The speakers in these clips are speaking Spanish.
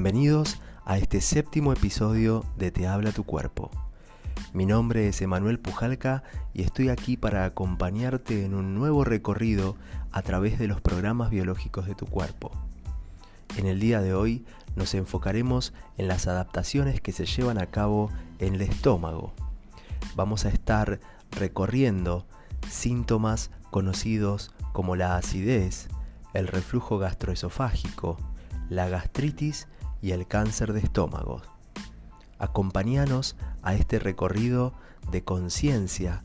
Bienvenidos a este 7º episodio de Te habla tu cuerpo. Mi nombre es Emanuel Pujalca y estoy aquí para acompañarte en un nuevo recorrido a través de los programas biológicos de tu cuerpo. En el día de hoy nos enfocaremos en las adaptaciones que se llevan a cabo en el estómago. Vamos a estar recorriendo síntomas conocidos como la acidez, el reflujo gastroesofágico, la gastritis y el cáncer de estómago. Acompáñanos a este recorrido de conciencia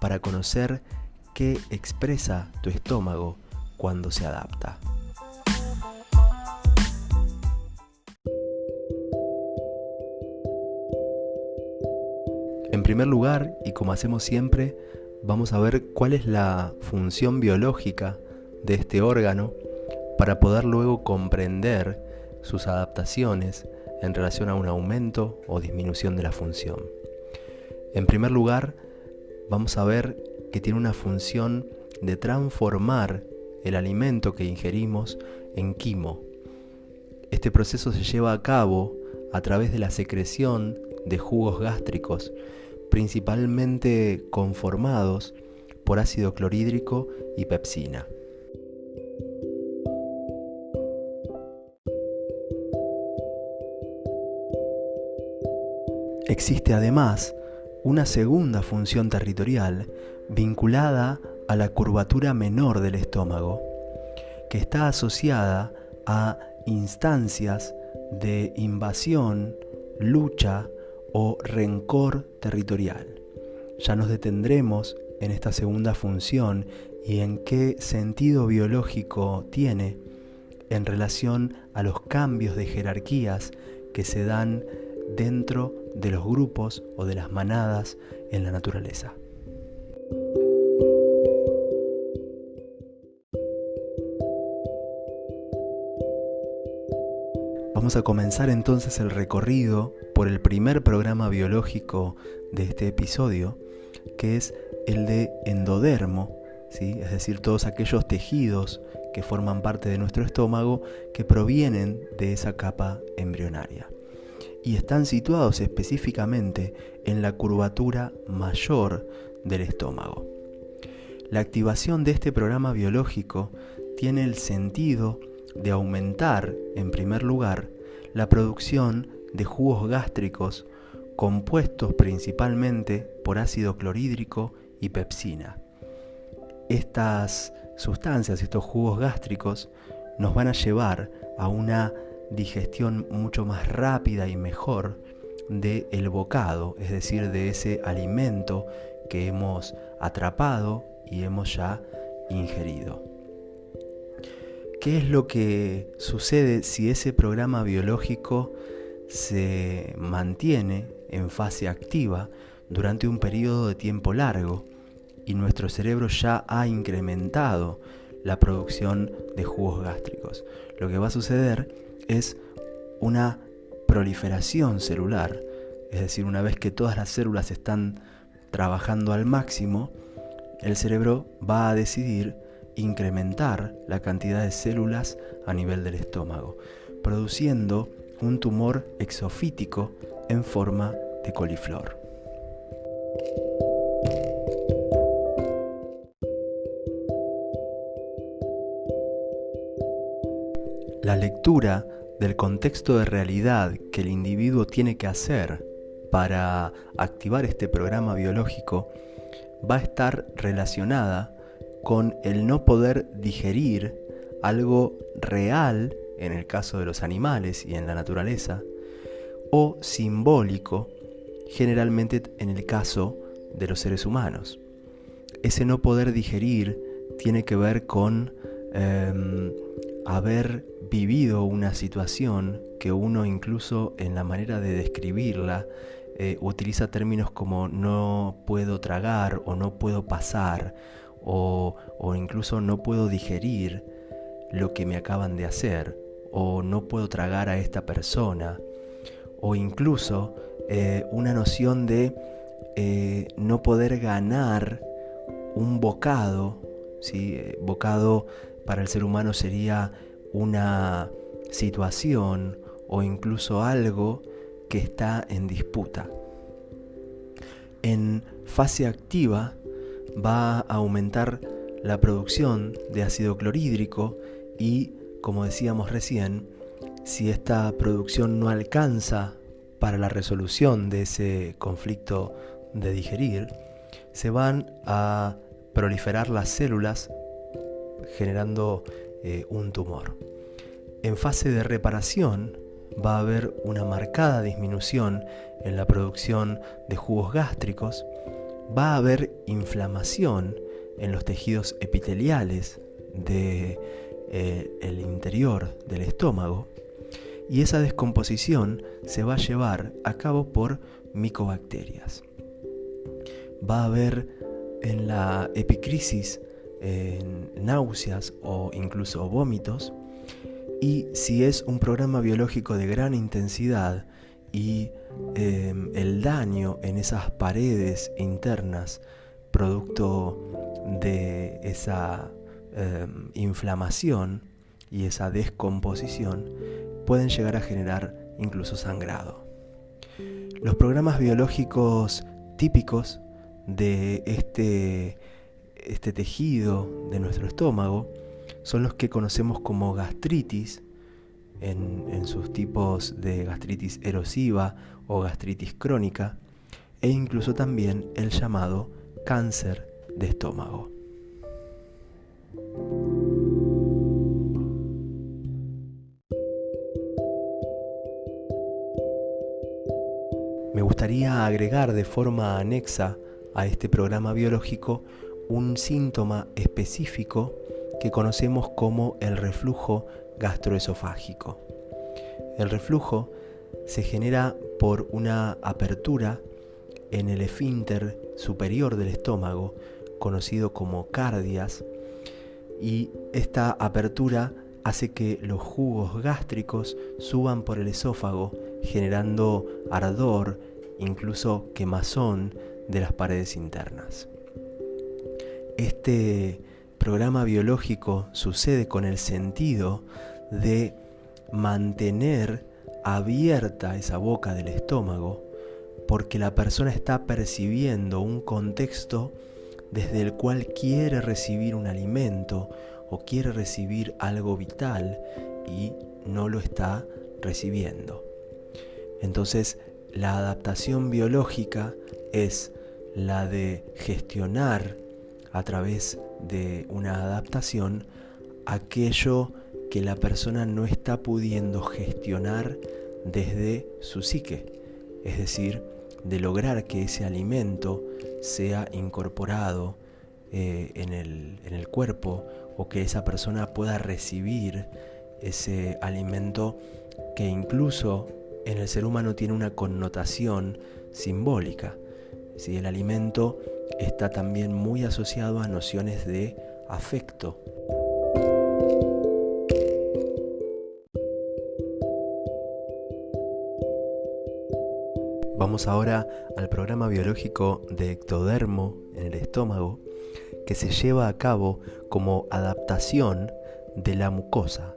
para conocer qué expresa tu estómago cuando se adapta. En primer lugar, y como hacemos siempre, vamos a ver cuál es la función biológica de este órgano para poder luego comprender sus adaptaciones en relación a un aumento o disminución de la función. En primer lugar, vamos a ver que tiene una función de transformar el alimento que ingerimos en quimo. Este proceso se lleva a cabo a través de la secreción de jugos gástricos, principalmente conformados por ácido clorhídrico y pepsina. Existe además una segunda función territorial vinculada a la curvatura menor del estómago, que está asociada a instancias de invasión, lucha o rencor territorial. Ya nos detendremos en esta segunda función y en qué sentido biológico tiene en relación a los cambios de jerarquías que se dan dentro de los grupos o de las manadas en la naturaleza. Vamos a comenzar entonces el recorrido por el primer programa biológico de este episodio, que es el de endodermo, ¿sí? Es decir, todos aquellos tejidos que forman parte de nuestro estómago que provienen de esa capa embrionaria y están situados específicamente en la curvatura mayor del estómago. La activación de este programa biológico tiene el sentido de aumentar, en primer lugar, la producción de jugos gástricos compuestos principalmente por ácido clorhídrico y pepsina. Estas sustancias, estos jugos gástricos, nos van a llevar a una digestión mucho más rápida y mejor del bocado, es decir, de ese alimento que hemos atrapado y hemos ya ingerido. ¿Qué es lo que sucede si ese programa biológico se mantiene en fase activa durante un periodo de tiempo largo y nuestro cerebro ya ha incrementado la producción de jugos gástricos? Lo que va a suceder es una proliferación celular, es decir, una vez que todas las células están trabajando al máximo, el cerebro va a decidir incrementar la cantidad de células a nivel del estómago, produciendo un tumor exofítico en forma de coliflor. La lectura del contexto de realidad que el individuo tiene que hacer para activar este programa biológico va a estar relacionada con el no poder digerir algo real en el caso de los animales y en la naturaleza, o simbólico generalmente en el caso de los seres humanos. Ese no poder digerir tiene que ver con haber vivido una situación que uno incluso en la manera de describirla utiliza términos como no puedo tragar o no puedo pasar o incluso no puedo digerir lo que me acaban de hacer o no puedo tragar a esta persona o incluso una noción de no poder ganar un bocado, ¿sí? Bocado para el ser humano sería una situación o incluso algo que está en disputa. En fase activa va a aumentar la producción de ácido clorhídrico y, como decíamos recién, si esta producción no alcanza para la resolución de ese conflicto de digerir, se van a proliferar las células generando un tumor. En fase de reparación va a haber una marcada disminución en la producción de jugos gástricos, va a haber inflamación en los tejidos epiteliales del interior del estómago, y esa descomposición se va a llevar a cabo por micobacterias. Va a haber en la epicrisis náuseas o incluso vómitos, y si es un programa biológico de gran intensidad y el daño en esas paredes internas producto de esa inflamación y esa descomposición pueden llegar a generar incluso sangrado. Los programas biológicos típicos de este tejido de nuestro estómago son los que conocemos como gastritis, en sus tipos de gastritis erosiva o gastritis crónica, e incluso también el llamado cáncer de estómago. Me gustaría agregar de forma anexa a este programa biológico un síntoma específico que conocemos como el reflujo gastroesofágico. El reflujo se genera por una apertura en el esfínter superior del estómago, conocido como cardias, y esta apertura hace que los jugos gástricos suban por el esófago, generando ardor, incluso quemazón de las paredes internas. Este programa biológico sucede con el sentido de mantener abierta esa boca del estómago, porque la persona está percibiendo un contexto desde el cual quiere recibir un alimento o quiere recibir algo vital y no lo está recibiendo. Entonces, la adaptación biológica es la de gestionar a través de una adaptación aquello que la persona no está pudiendo gestionar desde su psique, es decir, de lograr que ese alimento sea incorporado en el cuerpo, o que esa persona pueda recibir ese alimento que incluso en el ser humano tiene una connotación simbólica. ¿Sí? El alimento está también muy asociado a nociones de afecto. Vamos ahora al programa biológico de ectodermo en el estómago, que se lleva a cabo como adaptación de la mucosa.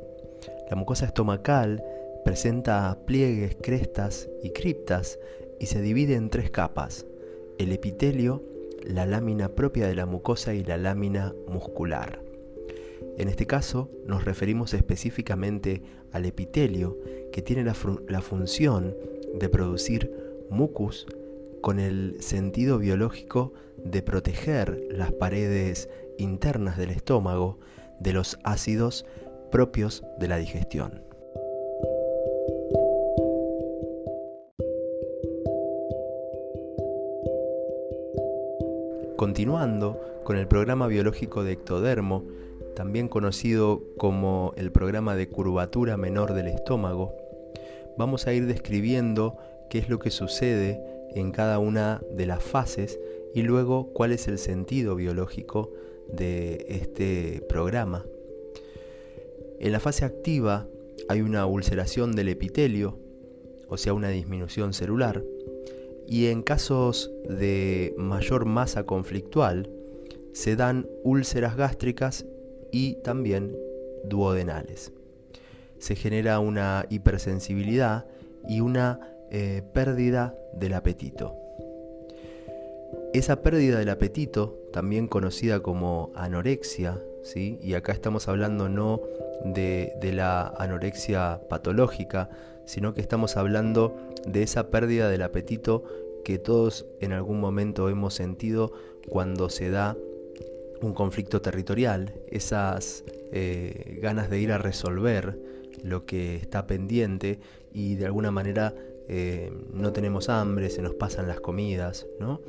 La mucosa estomacal presenta pliegues, crestas y criptas y se divide en 3 capas: el epitelio, la lámina propia de la mucosa y la lámina muscular. En este caso nos referimos específicamente al epitelio, que tiene la función de producir mucus con el sentido biológico de proteger las paredes internas del estómago de los ácidos propios de la digestión. Continuando con el programa biológico de ectodermo, también conocido como el programa de curvatura menor del estómago, vamos a ir describiendo qué es lo que sucede en cada una de las fases y luego cuál es el sentido biológico de este programa. En la fase activa hay una ulceración del epitelio, o sea, una disminución celular, y en casos de mayor masa conflictual se dan úlceras gástricas y también duodenales. se genera una hipersensibilidad y una pérdida del apetito. Esa pérdida del apetito, también conocida como anorexia, ¿sí? Y acá estamos hablando no de la anorexia patológica, sino que estamos hablando de esa pérdida del apetito que todos en algún momento hemos sentido cuando se da un conflicto territorial, esas ganas de ir a resolver lo que está pendiente y de alguna manera no tenemos hambre, se nos pasan las comidas, ¿no?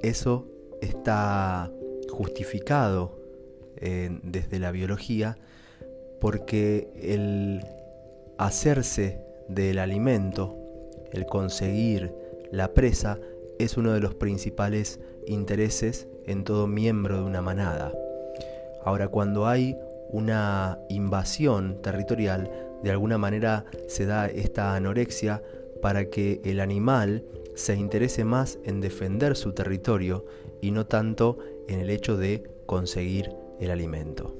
Eso está justificado desde la biología porque el hacerse del alimento, el conseguir la presa, es uno de los principales intereses en todo miembro de una manada. Ahora, cuando hay una invasión territorial, de alguna manera se da esta anorexia para que el animal se interese más en defender su territorio y no tanto en el hecho de conseguir el alimento.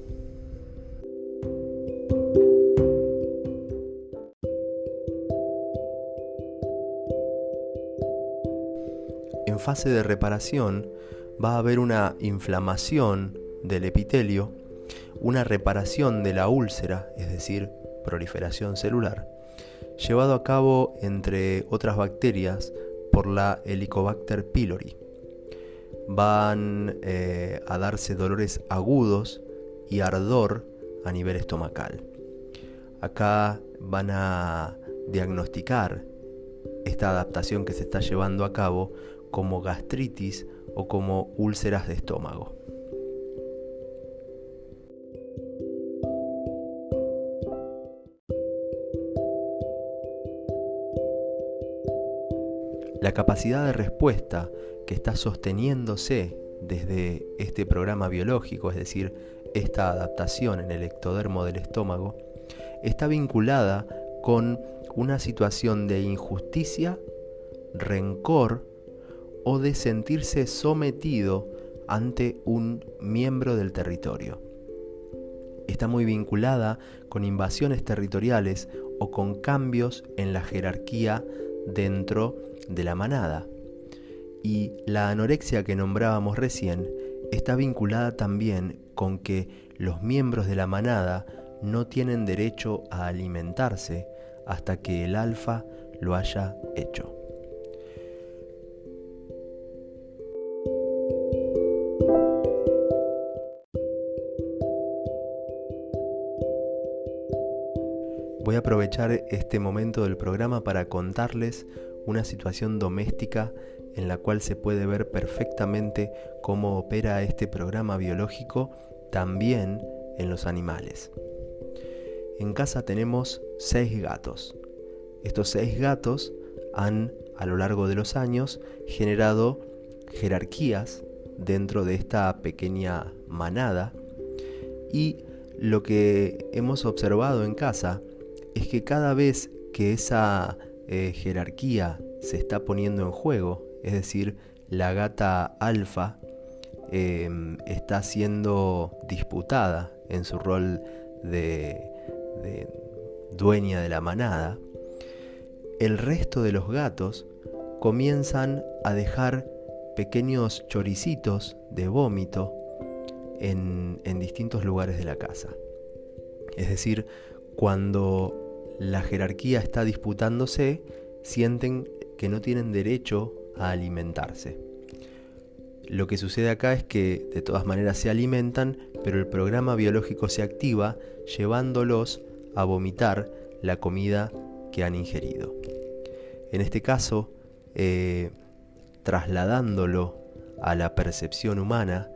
En fase de reparación va a haber una inflamación del epitelio, una reparación de la úlcera, es decir, proliferación celular, llevado a cabo entre otras bacterias por la Helicobacter pylori. Van a darse dolores agudos y ardor a nivel estomacal. Acá van a diagnosticar esta adaptación que se está llevando a cabo como gastritis o como úlceras de estómago. La capacidad de respuesta que está sosteniéndose desde este programa biológico, es decir, esta adaptación en el ectodermo del estómago, está vinculada con una situación de injusticia, rencor o de sentirse sometido ante un miembro del territorio. Está muy vinculada con invasiones territoriales o con cambios en la jerarquía dentro de la manada. Y la anorexia que nombrábamos recién está vinculada también con que los miembros de la manada no tienen derecho a alimentarse hasta que el alfa lo haya hecho. Voy a aprovechar este momento del programa para contarles una situación doméstica en la cual se puede ver perfectamente cómo opera este programa biológico también en los animales. En casa tenemos 6 gatos. Estos 6 gatos han, a lo largo de los años, generado jerarquías dentro de esta pequeña manada, y lo que hemos observado en casa es que cada vez que esa jerarquía se está poniendo en juego, es decir, la gata alfa está siendo disputada en su rol de dueña de la manada, el resto de los gatos comienzan a dejar pequeños choricitos de vómito en distintos lugares de la casa. Es decir, cuando la jerarquía está disputándose, sienten que no tienen derecho a alimentarse. Lo que sucede acá es que de todas maneras se alimentan, pero el programa biológico se activa llevándolos a vomitar la comida que han ingerido. En este caso, trasladándolo a la percepción humana,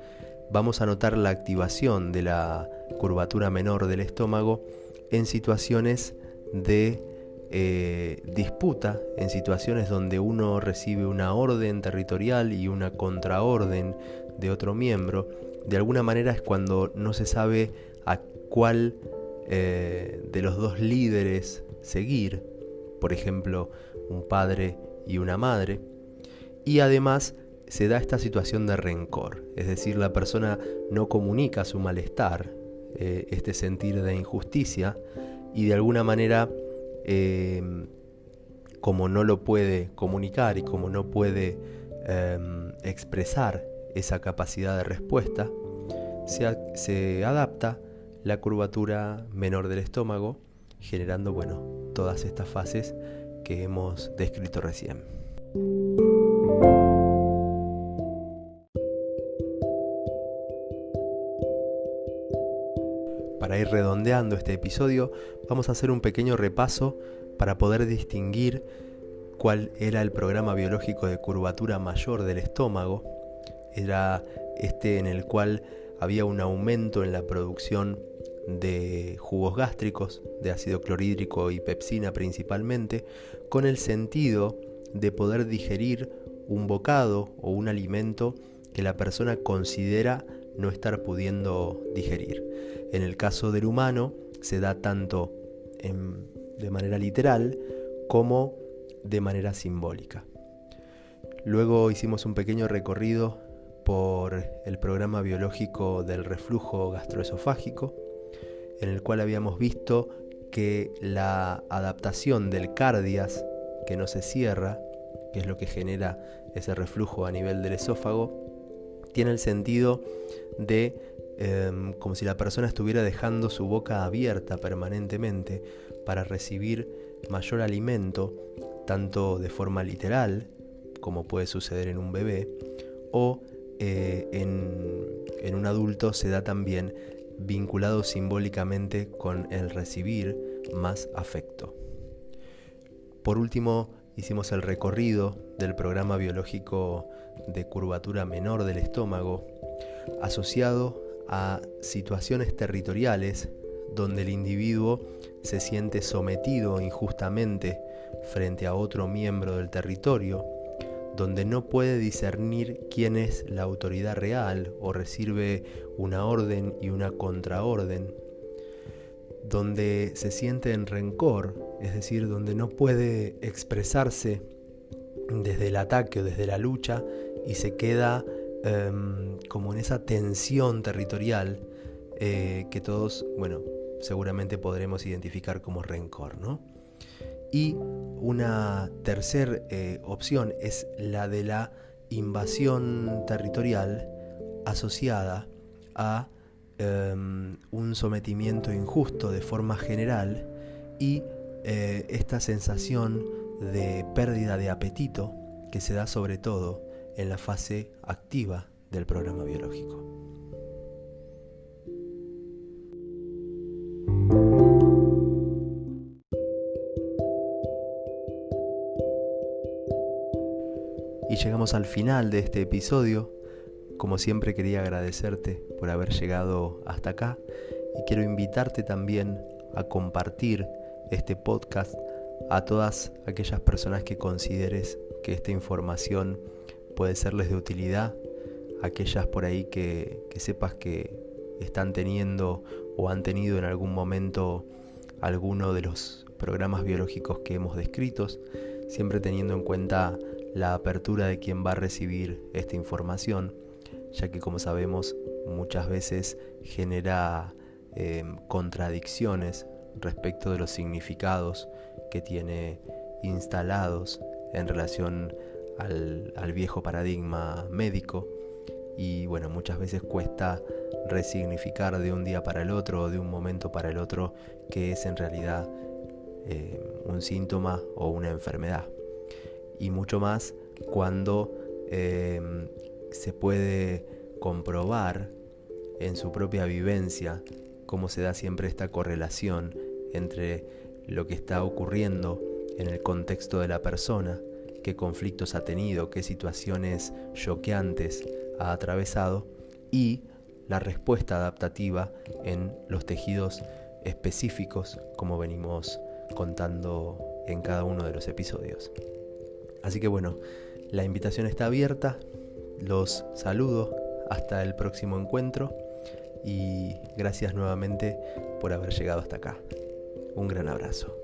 vamos a notar la activación de la curvatura menor del estómago en situaciones de disputa, en situaciones donde uno recibe una orden territorial y una contraorden de otro miembro. De alguna manera es cuando no se sabe a cuál de los dos líderes seguir, por ejemplo, un padre y una madre, y además se da esta situación de rencor, es decir, la persona no comunica su malestar este sentir de injusticia y de alguna manera, como no lo puede comunicar y como no puede expresar esa capacidad de respuesta, se adapta la curvatura menor del estómago, generando, todas estas fases que hemos descrito recién. Para ir redondeando este episodio, vamos a hacer un pequeño repaso para poder distinguir cuál era el programa biológico de curvatura mayor del estómago. Era este en el cual había un aumento en la producción de jugos gástricos, de ácido clorhídrico y pepsina principalmente, con el sentido de poder digerir un bocado o un alimento que la persona considera no estar pudiendo digerir. En el caso del humano se da tanto de manera literal como de manera simbólica. Luego hicimos un pequeño recorrido por el programa biológico del reflujo gastroesofágico, en el cual habíamos visto que la adaptación del cardias, que no se cierra, que es lo que genera ese reflujo a nivel del esófago, tiene el sentido de como si la persona estuviera dejando su boca abierta permanentemente para recibir mayor alimento, tanto de forma literal, como puede suceder en un bebé, o en un adulto se da también vinculado simbólicamente con el recibir más afecto. Por último, hicimos el recorrido del programa biológico de curvatura menor del estómago, asociado a situaciones territoriales donde el individuo se siente sometido injustamente frente a otro miembro del territorio, donde no puede discernir quién es la autoridad real o recibe una orden y una contraorden, donde se siente en rencor, es decir, donde no puede expresarse desde el ataque o desde la lucha y se queda como en esa tensión territorial que todos, seguramente podremos identificar como rencor, ¿no? Y una tercera opción es la de la invasión territorial asociada a un sometimiento injusto de forma general y esta sensación de pérdida de apetito que se da sobre todo en la fase activa del programa biológico. Y llegamos al final de este episodio. Como siempre quería agradecerte por haber llegado hasta acá y quiero invitarte también a compartir este podcast a todas aquellas personas que consideres que esta información puede serles de utilidad, aquellas por ahí que sepas que están teniendo o han tenido en algún momento alguno de los programas biológicos que hemos descrito, siempre teniendo en cuenta la apertura de quien va a recibir esta información, ya que como sabemos muchas veces genera contradicciones respecto de los significados que tiene instalados en relación al viejo paradigma médico y muchas veces cuesta resignificar de un día para el otro o de un momento para el otro qué es en realidad un síntoma o una enfermedad. Y mucho más cuando se puede comprobar en su propia vivencia cómo se da siempre esta correlación entre lo que está ocurriendo en el contexto de la persona, qué conflictos ha tenido, qué situaciones choqueantes ha atravesado y la respuesta adaptativa en los tejidos específicos, como venimos contando en cada uno de los episodios. Así que la invitación está abierta, los saludo hasta el próximo encuentro y gracias nuevamente por haber llegado hasta acá. Un gran abrazo.